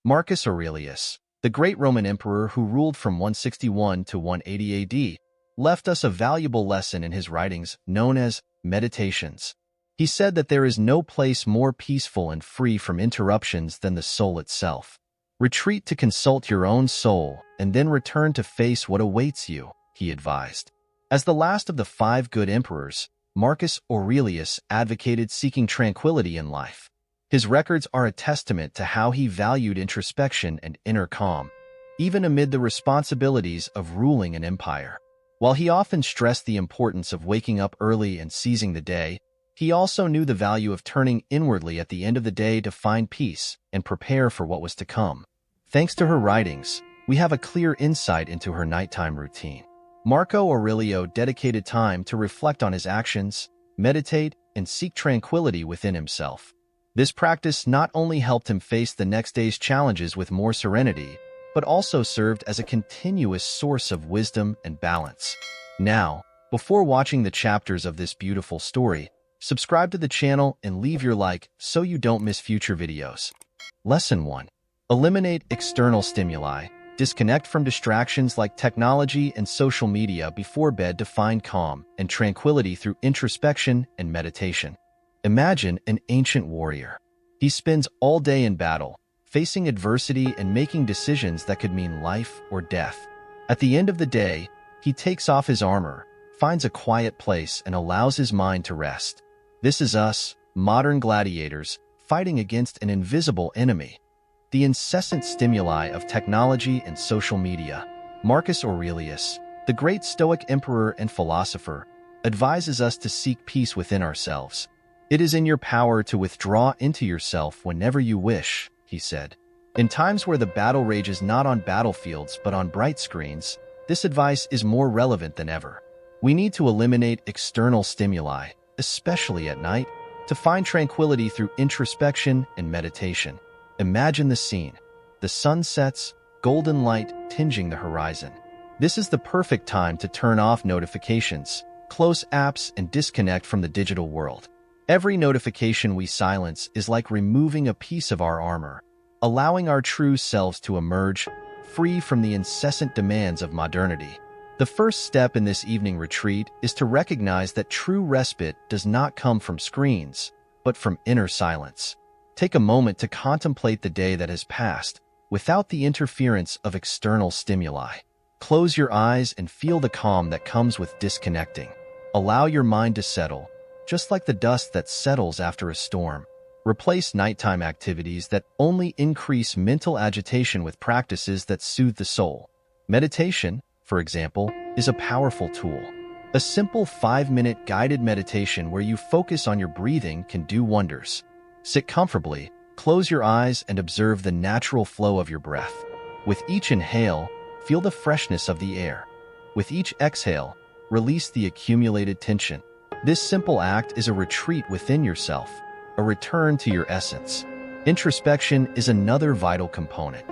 Marcus Aurelius, the great Roman emperor who ruled from 161 to 180 AD, left us a valuable lesson in his writings known as Meditations. He said that there is no place more peaceful and free from interruptions than the soul itself. Retreat to consult your own soul and then return to face what awaits you, he advised. As the last of the five good emperors, Marcus Aurelius advocated seeking tranquility in life. His records are a testament to how he valued introspection and inner calm, even amid the responsibilities of ruling an empire. While he often stressed the importance of waking up early and seizing the day, he also knew the value of turning inwardly at the end of the day to find peace and prepare for what was to come. Thanks to her writings, we have a clear insight into her nighttime routine. Marco Aurelio dedicated time to reflect on his actions, meditate, and seek tranquility within himself. This practice not only helped him face the next day's challenges with more serenity, but also served as a continuous source of wisdom and balance. Now, before watching the chapters of this beautiful story, subscribe to the channel and leave your like so you don't miss future videos. Lesson 1. Eliminate external stimuli. Disconnect from distractions like technology and social media before bed to find calm and tranquility through introspection and meditation. Imagine an ancient warrior. He spends all day in battle, facing adversity and making decisions that could mean life or death. At the end of the day, he takes off his armor, finds a quiet place, and allows his mind to rest. This is us, modern gladiators, fighting against an invisible enemy. The incessant stimuli of technology and social media. Marcus Aurelius, the great Stoic emperor and philosopher, advises us to seek peace within ourselves. It is in your power to withdraw into yourself whenever you wish, he said. In times where the battle rages not on battlefields but on bright screens, this advice is more relevant than ever. We need to eliminate external stimuli, especially at night, to find tranquility through introspection and meditation. Imagine the scene. The sun sets, golden light tinging the horizon. This is the perfect time to turn off notifications, close apps, and disconnect from the digital world. Every notification we silence is like removing a piece of our armor, allowing our true selves to emerge, free from the incessant demands of modernity. The first step in this evening retreat is to recognize that true respite does not come from screens, but from inner silence. Take a moment to contemplate the day that has passed, without the interference of external stimuli. Close your eyes and feel the calm that comes with disconnecting. Allow your mind to settle, just like the dust that settles after a storm. Replace nighttime activities that only increase mental agitation with practices that soothe the soul. Meditation, for example, is a powerful tool. A simple 5-minute guided meditation where you focus on your breathing can do wonders. Sit comfortably, close your eyes, and observe the natural flow of your breath. With each inhale, feel the freshness of the air. With each exhale, release the accumulated tension. This simple act is a retreat within yourself, a return to your essence. Introspection is another vital component.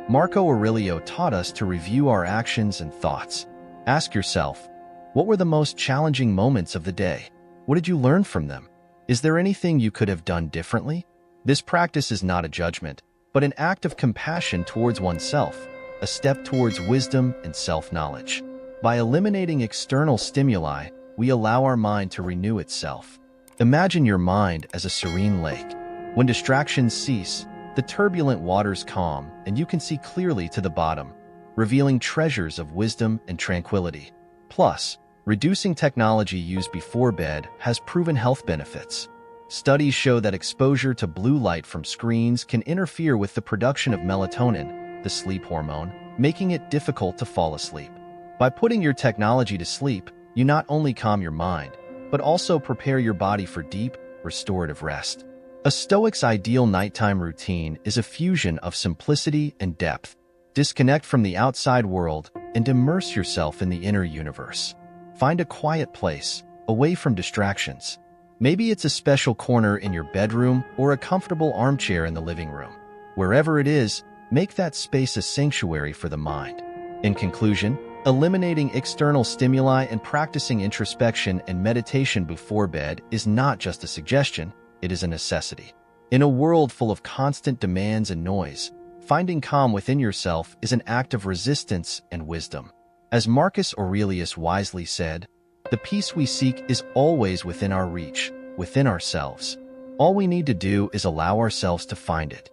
Marco Aurelio taught us to review our actions and thoughts. Ask yourself, what were the most challenging moments of the day? What did you learn from them? Is there anything you could have done differently? This practice is not a judgment, but an act of compassion towards oneself, a step towards wisdom and self-knowledge. By eliminating external stimuli, we allow our mind to renew itself. Imagine your mind as a serene lake. When distractions cease, the turbulent waters calm, and you can see clearly to the bottom, revealing treasures of wisdom and tranquility. Plus, reducing technology used before bed has proven health benefits. Studies show that exposure to blue light from screens can interfere with the production of melatonin, the sleep hormone, making it difficult to fall asleep. By putting your technology to sleep, you not only calm your mind, but also prepare your body for deep, restorative rest. A Stoic's ideal nighttime routine is a fusion of simplicity and depth. Disconnect from the outside world and immerse yourself in the inner universe. Find a quiet place, away from distractions. Maybe it's a special corner in your bedroom or a comfortable armchair in the living room. Wherever it is, make that space a sanctuary for the mind. In conclusion, eliminating external stimuli and practicing introspection and meditation before bed is not just a suggestion, it is a necessity. In a world full of constant demands and noise, Finding calm within yourself is an act of resistance and wisdom. As Marcus Aurelius wisely said, the peace we seek is always within our reach, within ourselves. All we need to do is allow ourselves to find it.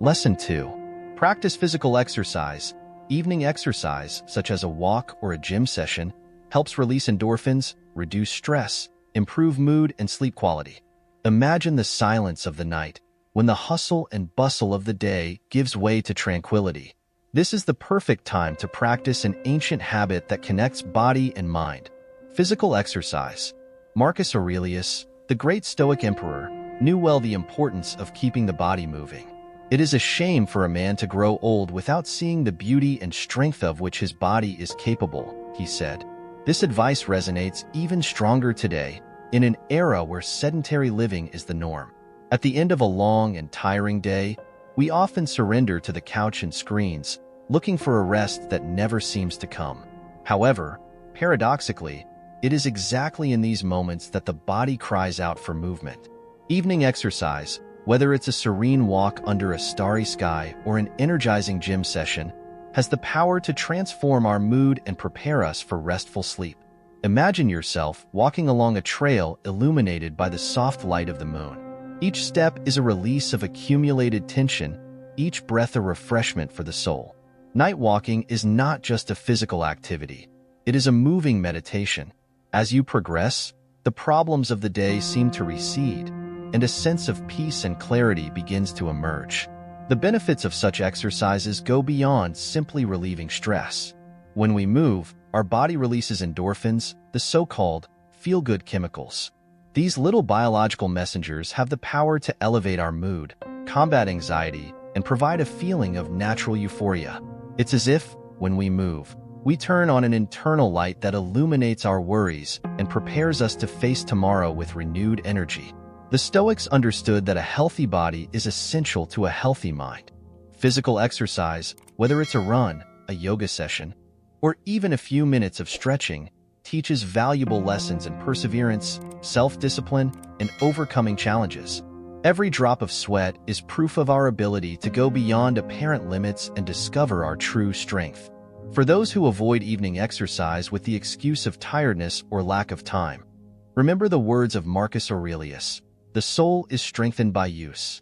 Lesson 2. Practice physical exercise. Evening exercise, such as a walk or a gym session, helps release endorphins, reduce stress, improve mood and sleep quality. Imagine the silence of the night, when the hustle and bustle of the day gives way to tranquility. This is the perfect time to practice an ancient habit that connects body and mind. Physical exercise. Marcus Aurelius, the great Stoic emperor, knew well the importance of keeping the body moving. It is a shame for a man to grow old without seeing the beauty and strength of which his body is capable, he said. This advice resonates even stronger today, in an era where sedentary living is the norm. At the end of a long and tiring day, we often surrender to the couch and screens, looking for a rest that never seems to come. However, paradoxically, it is exactly in these moments that the body cries out for movement. Evening exercise, whether it's a serene walk under a starry sky or an energizing gym session, has the power to transform our mood and prepare us for restful sleep. Imagine yourself walking along a trail illuminated by the soft light of the moon. Each step is a release of accumulated tension, each breath a refreshment for the soul. Night walking is not just a physical activity. It is a moving meditation. As you progress, the problems of the day seem to recede, and a sense of peace and clarity begins to emerge. The benefits of such exercises go beyond simply relieving stress. When we move, our body releases endorphins, the so-called feel-good chemicals. These little biological messengers have the power to elevate our mood, combat anxiety, and provide a feeling of natural euphoria. It's as if, when we move, we turn on an internal light that illuminates our worries and prepares us to face tomorrow with renewed energy. The Stoics understood that a healthy body is essential to a healthy mind. Physical exercise, whether it's a run, a yoga session, or even a few minutes of stretching, teaches valuable lessons in perseverance, self-discipline, and overcoming challenges. Every drop of sweat is proof of our ability to go beyond apparent limits and discover our true strength. For those who avoid evening exercise with the excuse of tiredness or lack of time, remember the words of Marcus Aurelius: "The soul is strengthened by use."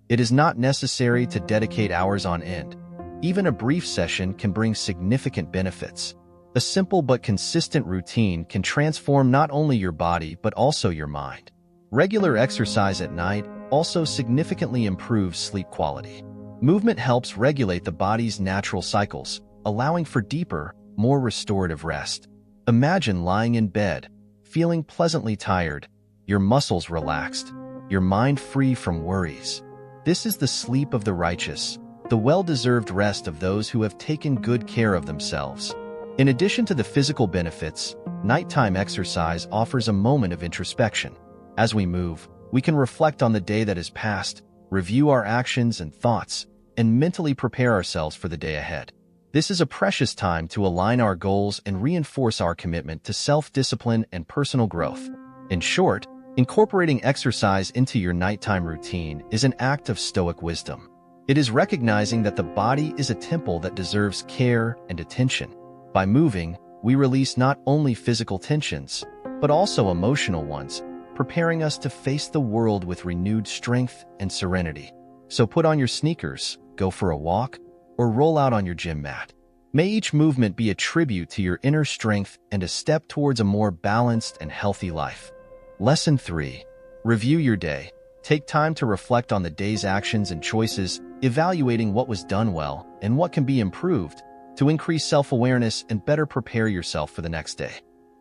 It is not necessary to dedicate hours on end. Even a brief session can bring significant benefits. A simple but consistent routine can transform not only your body but also your mind. Regular exercise at night also significantly improves sleep quality. Movement helps regulate the body's natural cycles, allowing for deeper, more restorative rest. Imagine lying in bed, feeling pleasantly tired, your muscles relaxed, your mind free from worries. This is the sleep of the righteous, the well-deserved rest of those who have taken good care of themselves. In addition to the physical benefits, nighttime exercise offers a moment of introspection. As we move, we can reflect on the day that has passed, review our actions and thoughts, and mentally prepare ourselves for the day ahead. This is a precious time to align our goals and reinforce our commitment to self-discipline and personal growth. In short, incorporating exercise into your nighttime routine is an act of Stoic wisdom. It is recognizing that the body is a temple that deserves care and attention. By moving, we release not only physical tensions, but also emotional ones, preparing us to face the world with renewed strength and serenity. So put on your sneakers, go for a walk, or roll out on your gym mat. May each movement be a tribute to your inner strength and a step towards a more balanced and healthy life. Lesson 3. Review your day. Take time to reflect on the day's actions and choices, evaluating what was done well and what can be improved to increase self-awareness and better prepare yourself for the next day.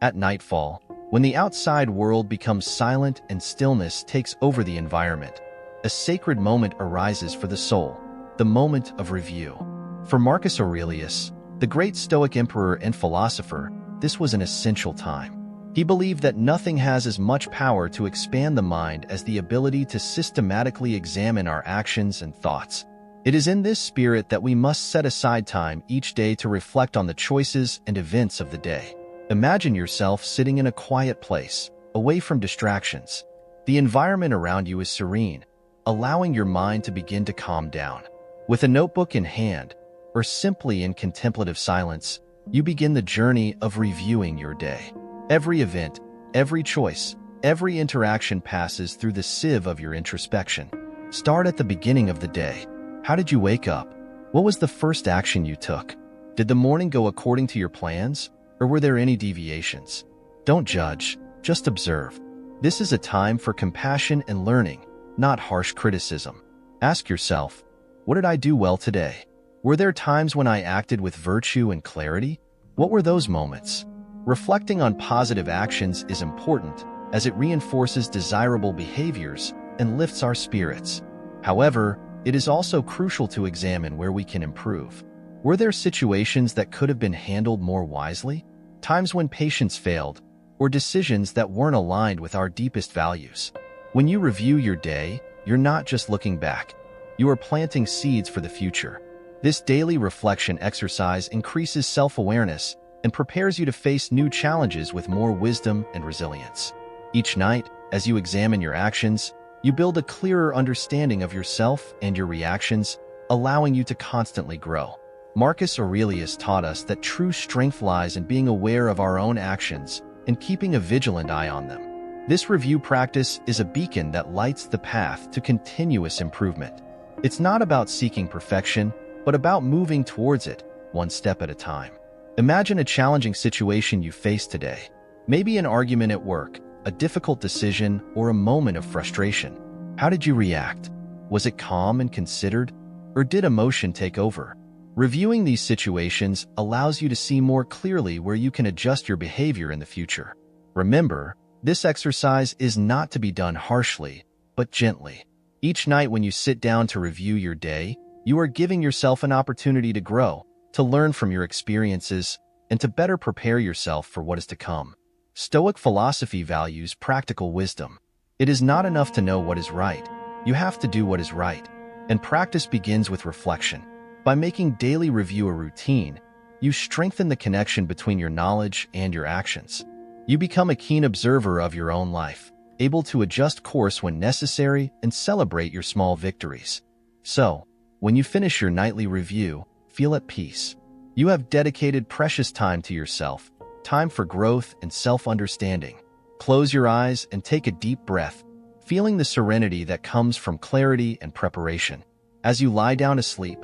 At nightfall, when the outside world becomes silent and stillness takes over the environment, a sacred moment arises for the soul, the moment of review. For Marcus Aurelius, the great Stoic emperor and philosopher, this was an essential time. He believed that nothing has as much power to expand the mind as the ability to systematically examine our actions and thoughts. It is in this spirit that we must set aside time each day to reflect on the choices and events of the day. Imagine yourself sitting in a quiet place, away from distractions. The environment around you is serene, allowing your mind to begin to calm down. With a notebook in hand, or simply in contemplative silence, you begin the journey of reviewing your day. Every event, every choice, every interaction passes through the sieve of your introspection. Start at the beginning of the day. How did you wake up? What was the first action you took? Did the morning go according to your plans, or were there any deviations? Don't judge, just observe. This is a time for compassion and learning, not harsh criticism. Ask yourself, what did I do well today? Were there times when I acted with virtue and clarity? What were those moments? Reflecting on positive actions is important, as it reinforces desirable behaviors and lifts our spirits. However, it is also crucial to examine where we can improve. Were there situations that could have been handled more wisely? Times when patience failed, or decisions that weren't aligned with our deepest values? When you review your day, you're not just looking back. You are planting seeds for the future. This daily reflection exercise increases self-awareness and prepares you to face new challenges with more wisdom and resilience. Each night, as you examine your actions, you build a clearer understanding of yourself and your reactions, allowing you to constantly grow. Marcus Aurelius taught us that true strength lies in being aware of our own actions and keeping a vigilant eye on them. This review practice is a beacon that lights the path to continuous improvement. It's not about seeking perfection, but about moving towards it, one step at a time. Imagine a challenging situation you face today. Maybe an argument at work, a difficult decision, or a moment of frustration. How did you react? Was it calm and considered, or did emotion take over? Reviewing these situations allows you to see more clearly where you can adjust your behavior in the future. Remember, this exercise is not to be done harshly, but gently. Each night when you sit down to review your day, you are giving yourself an opportunity to grow, to learn from your experiences, and to better prepare yourself for what is to come. Stoic philosophy values practical wisdom. It is not enough to know what is right. You have to do what is right. And practice begins with reflection. By making daily review a routine, you strengthen the connection between your knowledge and your actions. You become a keen observer of your own life, able to adjust course when necessary and celebrate your small victories. So, when you finish your nightly review, feel at peace. You have dedicated precious time to yourself, time for growth and self-understanding. Close your eyes and take a deep breath, feeling the serenity that comes from clarity and preparation. As you lie down to sleep,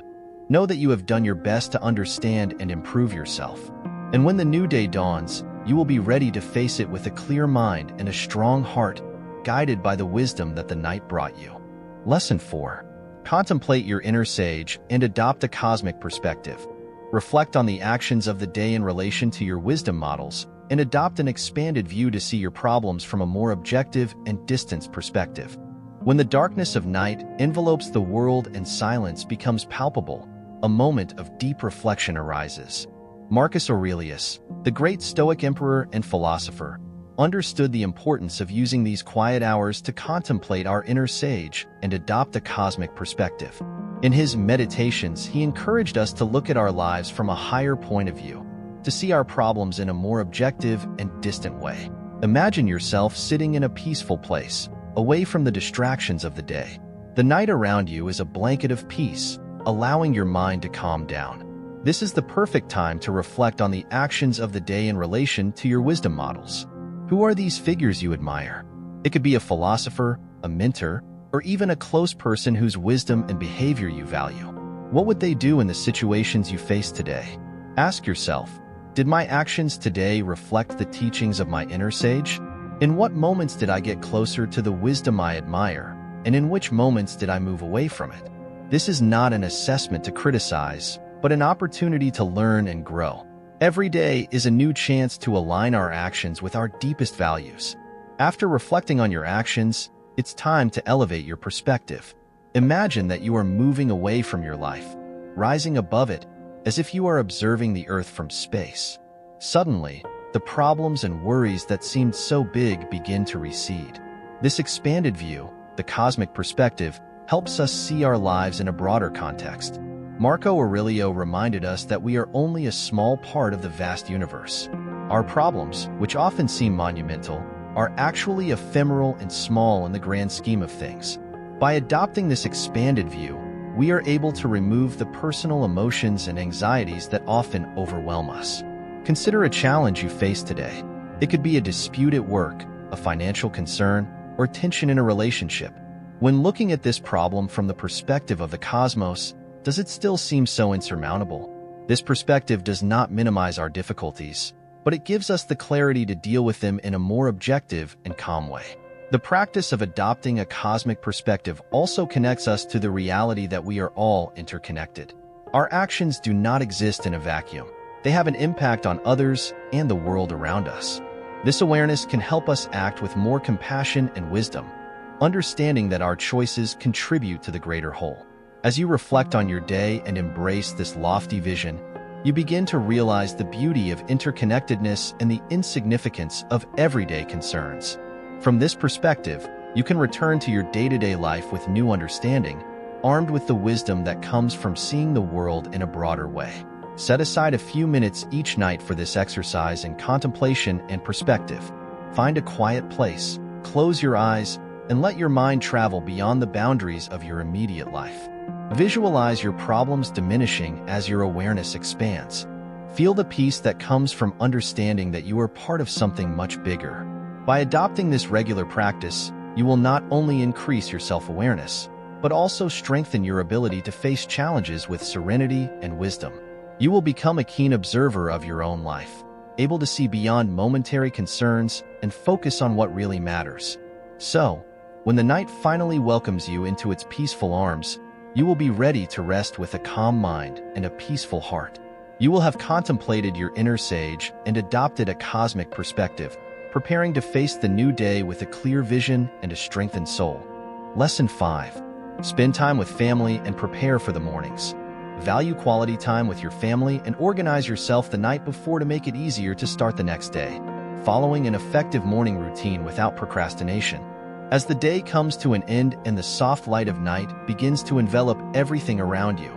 know that you have done your best to understand and improve yourself. And when the new day dawns, you will be ready to face it with a clear mind and a strong heart, guided by the wisdom that the night brought you. Lesson 4. Contemplate your inner sage and adopt a cosmic perspective. Reflect on the actions of the day in relation to your wisdom models and adopt an expanded view to see your problems from a more objective and distanced perspective. When the darkness of night envelopes the world and silence becomes palpable, a moment of deep reflection arises. Marcus Aurelius, the great Stoic emperor and philosopher, understood the importance of using these quiet hours to contemplate our inner sage and adopt a cosmic perspective. In his meditations, he encouraged us to look at our lives from a higher point of view, to see our problems in a more objective and distant way. Imagine yourself sitting in a peaceful place, away from the distractions of the day. The night around you is a blanket of peace, allowing your mind to calm down. This is the perfect time to reflect on the actions of the day in relation to your wisdom models. Who are these figures you admire? It could be a philosopher, a mentor, or even a close person whose wisdom and behavior you value. What would they do in the situations you face today? Ask yourself, did my actions today reflect the teachings of my inner sage? In what moments did I get closer to the wisdom I admire, and in which moments did I move away from it? This is not an assessment to criticize, but an opportunity to learn and grow. Every day is a new chance to align our actions with our deepest values. After reflecting on your actions, it's time to elevate your perspective. Imagine that you are moving away from your life, rising above it, as if you are observing the earth from space. Suddenly, the problems and worries that seemed so big begin to recede. This expanded view, the cosmic perspective, helps us see our lives in a broader context. Marco Aurelio reminded us that we are only a small part of the vast universe. Our problems, which often seem monumental, are actually ephemeral and small in the grand scheme of things. By adopting this expanded view, we are able to remove the personal emotions and anxieties that often overwhelm us. Consider a challenge you face today. It could be a dispute at work, a financial concern, or tension in a relationship. When looking at this problem from the perspective of the cosmos, does it still seem so insurmountable? This perspective does not minimize our difficulties, but it gives us the clarity to deal with them in a more objective and calm way. The practice of adopting a cosmic perspective also connects us to the reality that we are all interconnected. Our actions do not exist in a vacuum. They have an impact on others and the world around us. This awareness can help us act with more compassion and wisdom, understanding that our choices contribute to the greater whole. As you reflect on your day and embrace this lofty vision, you begin to realize the beauty of interconnectedness and the insignificance of everyday concerns. From this perspective, you can return to your day-to-day life with new understanding, armed with the wisdom that comes from seeing the world in a broader way. Set aside a few minutes each night for this exercise in contemplation and perspective. Find a quiet place, close your eyes, and let your mind travel beyond the boundaries of your immediate life. Visualize your problems diminishing as your awareness expands. Feel the peace that comes from understanding that you are part of something much bigger. By adopting this regular practice, you will not only increase your self-awareness, but also strengthen your ability to face challenges with serenity and wisdom. You will become a keen observer of your own life, able to see beyond momentary concerns and focus on what really matters. So, when the night finally welcomes you into its peaceful arms, you will be ready to rest with a calm mind and a peaceful heart. You will have contemplated your inner sage and adopted a cosmic perspective, preparing to face the new day with a clear vision and a strengthened soul. Lesson 5. Spend time with family and prepare for the mornings. Value quality time with your family and organize yourself the night before to make it easier to start the next day, following an effective morning routine without procrastination. As the day comes to an end and the soft light of night begins to envelop everything around you,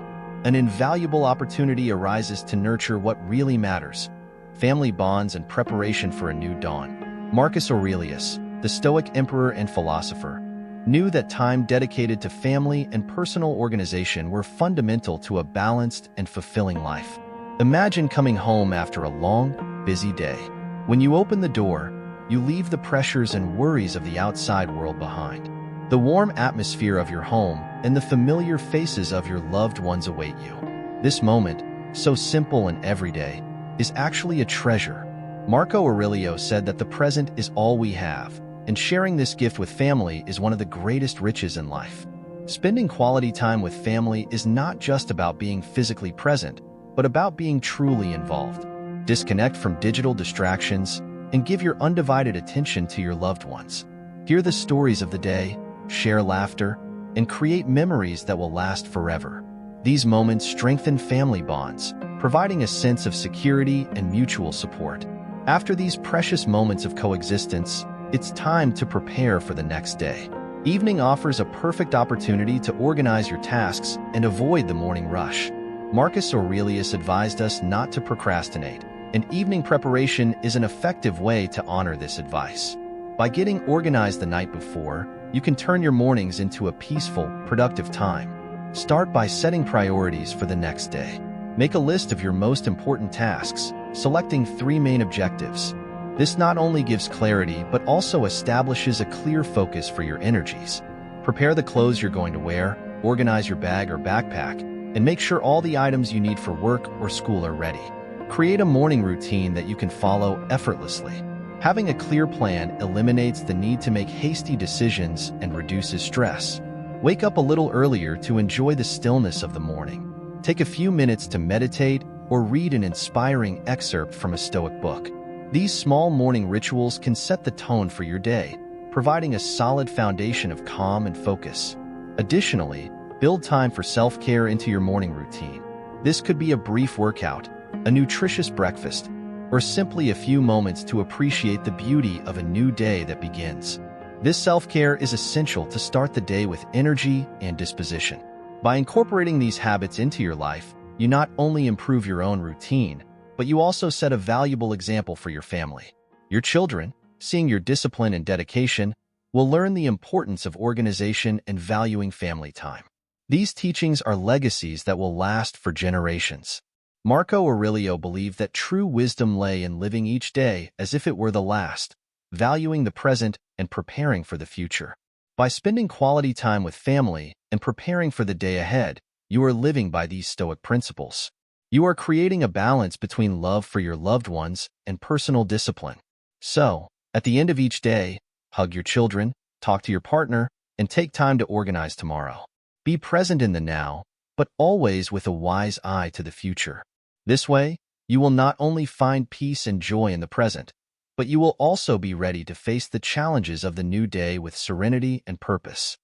an invaluable opportunity arises to nurture what really matters: family bonds and preparation for a new dawn. Marcus Aurelius, the Stoic emperor and philosopher, knew that time dedicated to family and personal organization were fundamental to a balanced and fulfilling life. Imagine coming home after a long, busy day. When you open the door, you leave the pressures and worries of the outside world behind. The warm atmosphere of your home and the familiar faces of your loved ones await you. This moment, so simple and everyday, is actually a treasure. Marco Aurelio said that the present is all we have, and sharing this gift with family is one of the greatest riches in life. Spending quality time with family is not just about being physically present, but about being truly involved. Disconnect from digital distractions and give your undivided attention to your loved ones. Hear the stories of the day, share laughter, and create memories that will last forever. These moments strengthen family bonds, providing a sense of security and mutual support. After these precious moments of coexistence, it's time to prepare for the next day. Evening offers a perfect opportunity to organize your tasks and avoid the morning rush. Marcus Aurelius advised us not to procrastinate, and evening preparation is an effective way to honor this advice. By getting organized the night before, you can turn your mornings into a peaceful, productive time. Start by setting priorities for the next day. Make a list of your most important tasks, selecting 3 main objectives. This not only gives clarity, but also establishes a clear focus for your energies. Prepare the clothes you're going to wear, organize your bag or backpack, and make sure all the items you need for work or school are ready. Create a morning routine that you can follow effortlessly. Having a clear plan eliminates the need to make hasty decisions and reduces stress. Wake up a little earlier to enjoy the stillness of the morning. Take a few minutes to meditate or read an inspiring excerpt from a Stoic book. These small morning rituals can set the tone for your day, providing a solid foundation of calm and focus. Additionally, build time for self-care into your morning routine. This could be a brief workout, a nutritious breakfast, or simply a few moments to appreciate the beauty of a new day that begins. This self-care is essential to start the day with energy and disposition. By incorporating these habits into your life, you not only improve your own routine, but you also set a valuable example for your family. Your children, seeing your discipline and dedication, will learn the importance of organization and valuing family time. These teachings are legacies that will last for generations. Marco Aurelio believed that true wisdom lay in living each day as if it were the last, valuing the present and preparing for the future. By spending quality time with family and preparing for the day ahead, you are living by these Stoic principles. You are creating a balance between love for your loved ones and personal discipline. So, at the end of each day, hug your children, talk to your partner, and take time to organize tomorrow. Be present in the now, but always with a wise eye to the future. This way, you will not only find peace and joy in the present, but you will also be ready to face the challenges of the new day with serenity and purpose.